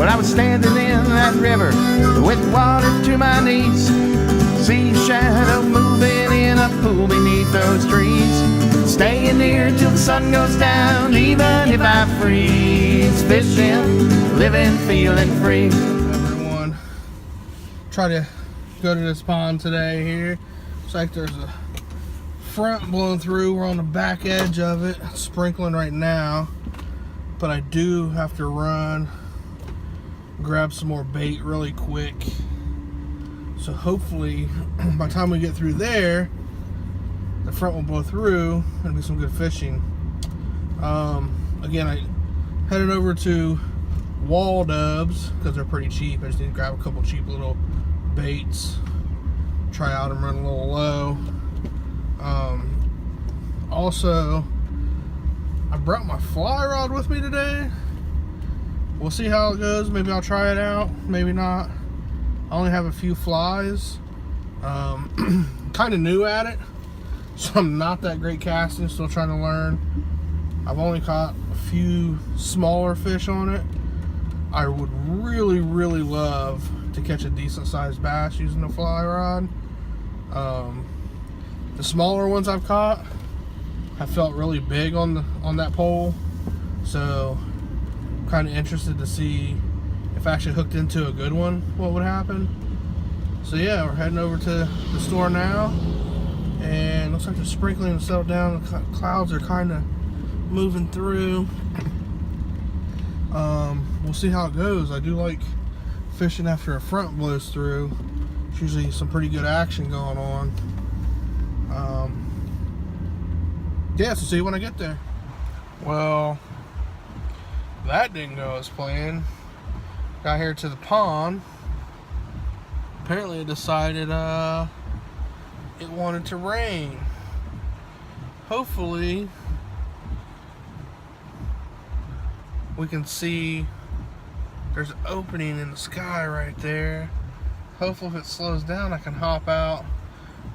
When I was standing in that river with water to my knees, see a shadow moving in a pool beneath those trees. Staying near till the sun goes down, even if I freeze. Fishing, living, feeling free. Everyone, try to go to this pond today here. Looks like there's a front blowing through. We're on the back edge of it, sprinkling right now. But I do have to run, grab some more bait really quick. So hopefully, by the time we get through there, the front will blow through and be some good fishing. Again, I headed over to Wall Dubs because they're pretty cheap. I just need to grab a couple cheap little baits, try out and run a little low. Also, I brought my fly rod with me today. We'll see how it goes. Maybe I'll try it out, maybe not. I only have a few flies. Kind of new at it, so I'm not that great casting, still trying to learn. I've only caught a few smaller fish on it. I would really, really love to catch a decent sized bass using a fly rod. The smaller ones I've caught have felt really big on that pole, so I'm kind of interested to see if I actually hooked into a good one, what would happen. So yeah, we're heading over to the store now, and looks like they're sprinkling and settled down. The clouds are kind of moving through. We'll see how it goes. I do like fishing after a front blows through. There's usually some pretty good action going on. Yeah, so see you when I get there. Well, that didn't go as planned. Got here to the pond. Apparently it decided it wanted to rain. Hopefully we can see there's an opening in the sky right there. Hopefully if it slows down I can hop out,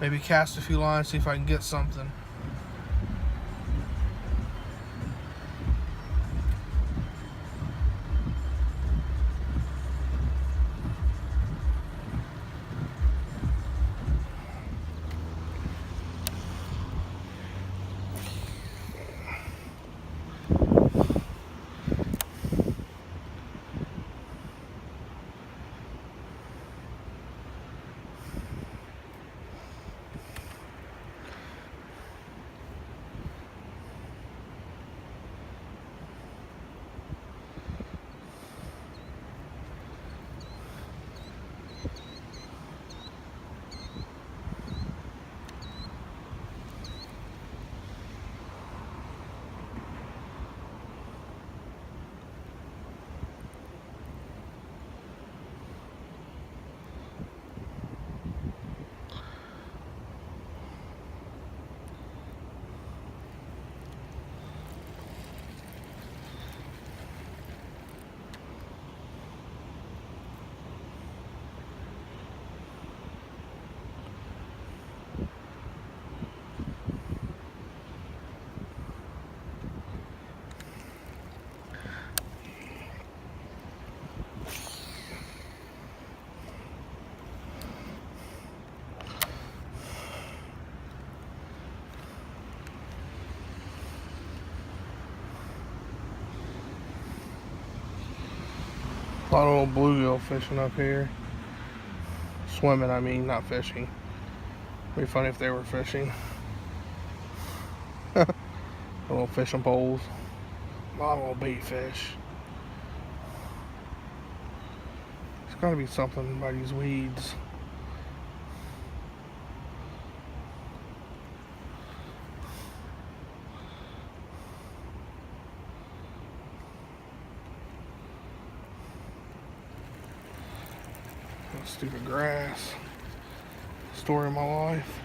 maybe cast a few lines, see if I can get something. A lot of old bluegill fishing up here. Swimming, I mean, not fishing. It'd be funny if they were fishing. Little fishing poles. A lot of little bait fish. There's gotta be something by these weeds. Stupid grass. Story of my life.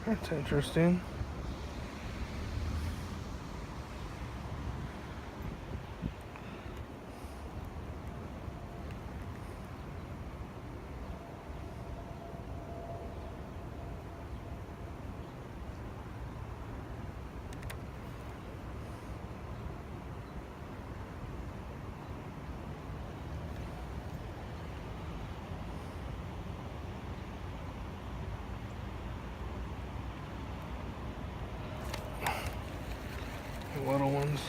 That's interesting. The little ones.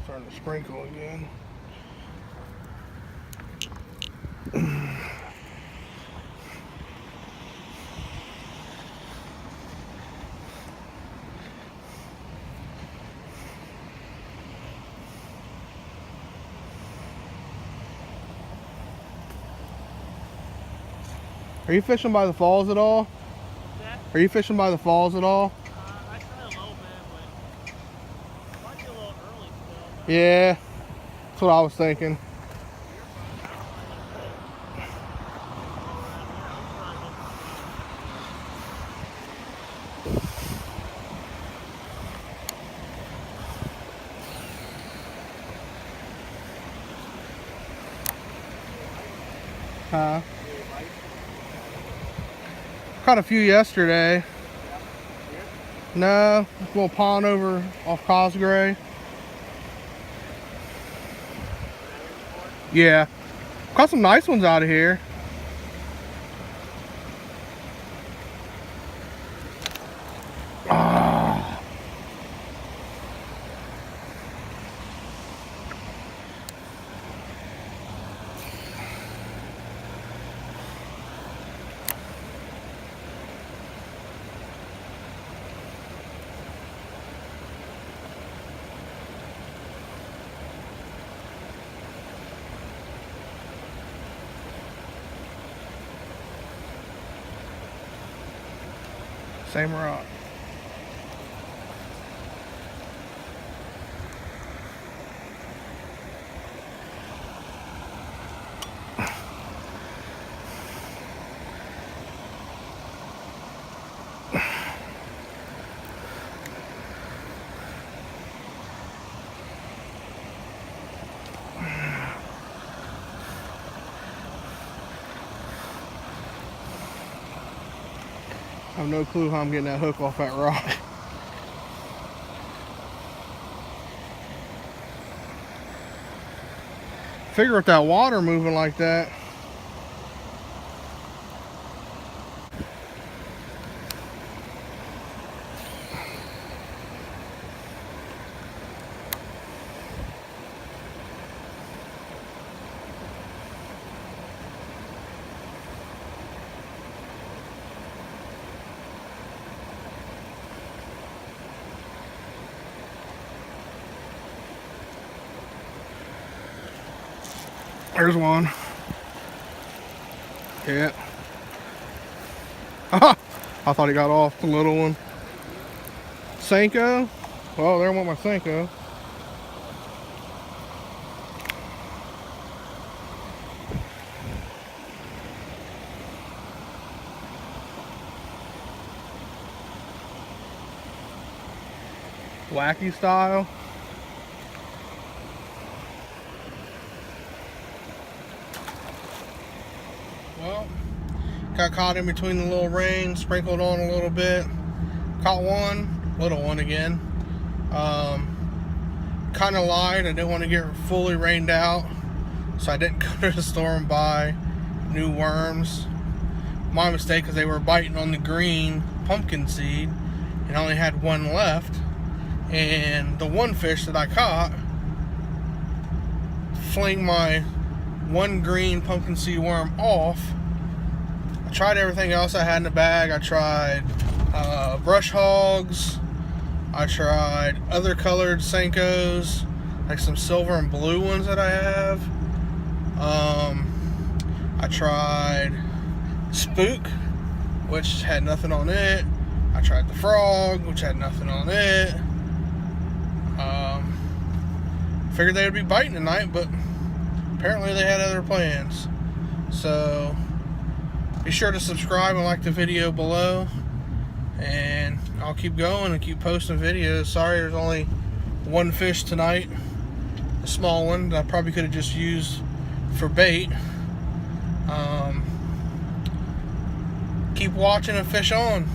Starting to sprinkle again. Are you fishing by the falls at all? Are you fishing by the falls at all? I tried a little bit, but it might be a little early still. Yeah, that's what I was thinking. Caught a few yesterday. No, a little pond over off Cosgray. Yeah, caught some nice ones out of here. Ah. Same rock. I have no clue how I'm getting that hook off that rock. Figure with that water moving like that. There's one. Yeah. I thought he got off the little one. Senko. Well, there went my Senko. Wacky style. Well, got caught in between the little rain, sprinkled on a little bit. Caught one, little one again. Kind of lied, I didn't want to get fully rained out, so I didn't go to the store and buy new worms. My mistake, because they were biting on the green pumpkin seed and I only had one left. And the one fish that I caught flinged my one green pumpkin seed worm off. I tried everything else I had in the bag. I tried brush hogs. I tried other colored Senkos, like some silver and blue ones that I have. I tried Spook, which had nothing on it. I tried the Frog, which had nothing on it. Figured they would be biting tonight, but apparently they had other plans. So be sure to subscribe and like the video below, and I'll keep going and keep posting videos. Sorry there's only one fish tonight, a small one that I probably could have just used for bait. Keep watching and fish on.